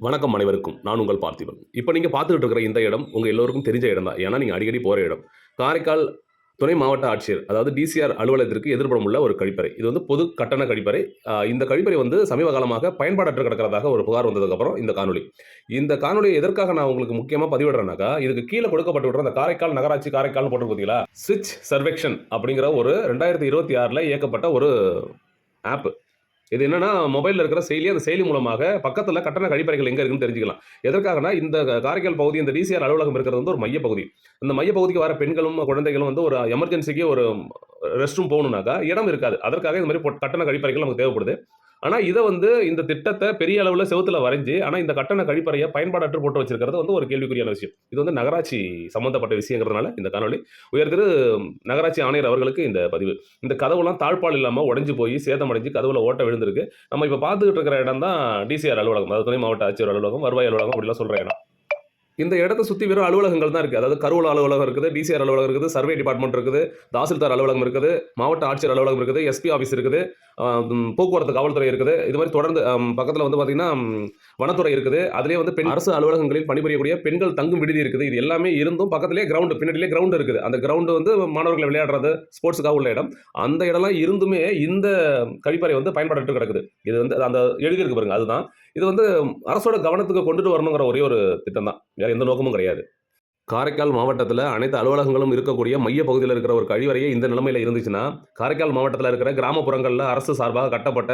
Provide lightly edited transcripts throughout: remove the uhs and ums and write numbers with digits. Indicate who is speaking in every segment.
Speaker 1: வணக்கம் அனைவருக்கும். நான் உங்கள் பார்த்திபன். இப்ப நீங்க பார்த்துக்கிட்டு இருக்கிற இந்த இடம் உங்க எல்லோருக்கும் தெரிஞ்ச இடம் தான். ஏன்னா, நீங்க அடிக்கடி போற இடம். காரைக்கால் துணை மாவட்ட ஆட்சியர், அதாவது டிசிஆர் அலுவலகத்திற்கு எதிர்ப்புறம் உள்ள ஒரு கழிப்பறை. இது வந்து பொது கட்டண கழிப்பறை. இந்த கழிப்பறை வந்து சமீப காலமாக பயன்பாடற்று கிடக்கிறதாக ஒரு புகார் வந்ததுக்கப்புறம் இந்த காணொளி. இந்த காணொளிய எதற்காக நான் உங்களுக்கு முக்கியமா பதிவிடுறேன்னாக்கா, இதுக்கு கீழ கொடுக்கப்பட்டுள்ள அந்த காரைக்கால் நகராட்சி காரைக்கால்னு போட்டிருக்கு பார்த்தீங்களா? ஸ்விட்ச் சர்வேக்ஷன் அப்படிங்கிற ஒரு 2026ல இயக்கப்பட்ட ஒரு ஆப். இது என்னன்னா, மொபைல்ல இருக்கிற செயலி. அந்த செயலி மூலமாக பக்கத்துல கட்டண கழிப்பறைகள் எங்க இருக்குன்னு தெரிஞ்சுக்கலாம். எதற்காகன்னா, இந்த காரைக்கால் பகுதி, இந்த டிசிஆர் அலுவலகம் இருக்கிறது வந்து ஒரு மையப்பகுதி. அந்த மையப்பகுதிக்கு வர பெண்களும், குழந்தைகளும் வந்து ஒரு எமர்ஜென்சிக்கு ஒரு ரெஸ்ட் ரூம் போகணும்னாக்கா, இடம் இருக்காது. அதற்காக இந்த மாரி கட்டண கழிப்பறைகள் நமக்கு தேவைப்படுது. ஆனா, இத வந்து இந்த திட்டத்த பெரிய அளவுல செவுத்துல வரைஞ்சு, ஆனா இந்த கட்டண கழிப்பறைய பயன்பாடற்று போட்டு வச்சிருக்கிறது வந்து ஒரு கேள்விக்குறியான விஷயம். இது வந்து நகராட்சி சம்பந்தப்பட்ட விஷயங்கிறதுனால இந்த காணொளி. உயர் திரு நகராட்சி ஆணையர் அவர்களுக்கு இந்த பதிவு. இந்த கதவுலாம் தாழ்ப்பாள் இல்லாம உடைஞ்சு போய் சேதமடைஞ்சு கதவுல ஓட்டை விழுந்திருக்கு. நம்ம இப்ப பார்த்துக்கிட்டு இருக்கிற இடம் தான் டிசிஆர் அலுவலகம். அதாவது துணை மாவட்ட ஆட்சியர் அலுவலகம், வருவாய் அலுவலகம் அப்படிலாம் சொல்ற இடம். இந்த இடத்த சுத்தி வெறும் அலுவலகங்கள் தான் இருக்கு. அதாவது கருவூல அலுவலகம் இருக்குது, டிசிஆர் அலுவலகம் இருக்குது, சர்வே டிபார்ட்மெண்ட் இருக்குது, தாசில்தார் அலுவலகம் இருக்குது, மாவட்ட ஆட்சியர் அலுவலகம் இருக்குது, எஸ்பி ஆஃபீஸ் இருக்குது, போக்குவரத்து காவல்துறை இருக்குது. இது மாதிரி தொடர்ந்து பக்கத்துல வந்து பார்த்தீங்கன்னா, வனத்துறை இருக்குது. அதிலேயே வந்து அரசு அலுவலகங்களில் பணிபுரியக்கூடிய பெண்கள் தங்கும் விடுதி இருக்குது. இது எல்லாமே இருந்தும் பக்கத்திலேயே கிரவுண்ட், பின்னாடியே கிரவுண்ட் இருக்குது. அந்த கிரவுண்ட் வந்து மாணவர்கள் விளையாடுறது, ஸ்போர்ட்ஸுக்காக உள்ள இடம். அந்த இடம்லாம் இருந்துமே இந்த கழிப்பறை வந்து பயன்பாடற்று கிடக்குது. இது வந்து அந்த எழுதியிருக்கு பாருங்க, அதுதான். இது வந்து அரசோட கவனத்துக்கு கொண்டுட்டு வரணுங்கிற ஒரே ஒரு திட்டம் தான். வேற எந்த நோக்கமும் கிடையாது. காரைக்கால் மாவட்டத்தில அனைத்து அலுவலகங்களும் இருக்கக்கூடிய மைய பகுதியில இருக்கிற ஒரு கழிவறையே இந்த நிலைமையில இருந்துச்சுன்னா, காரைக்கால் மாவட்டத்தில இருக்கிற கிராமப்புறங்கள்ல அரசு சார்பாக கட்டப்பட்ட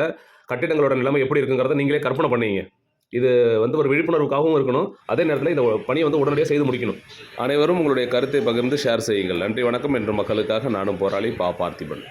Speaker 1: கட்டிடங்களோட நிலைமை எப்படி இருக்குங்கிறத நீங்களே கற்பனை பண்ணீங்க. இது வந்து ஒரு விழிப்புணர்வுக்காகவும் இருக்கணும். அதே நேரத்தில இந்த பணிய வந்து உடனடியா செய்து முடிக்கணும். அனைவரும் உங்களுடைய கருத்தை பகிர்ந்து ஷேர் செய்யுங்கள். நன்றி, வணக்கம். என்று மக்களுக்காக நானும் போராளி பார்த்திபன்.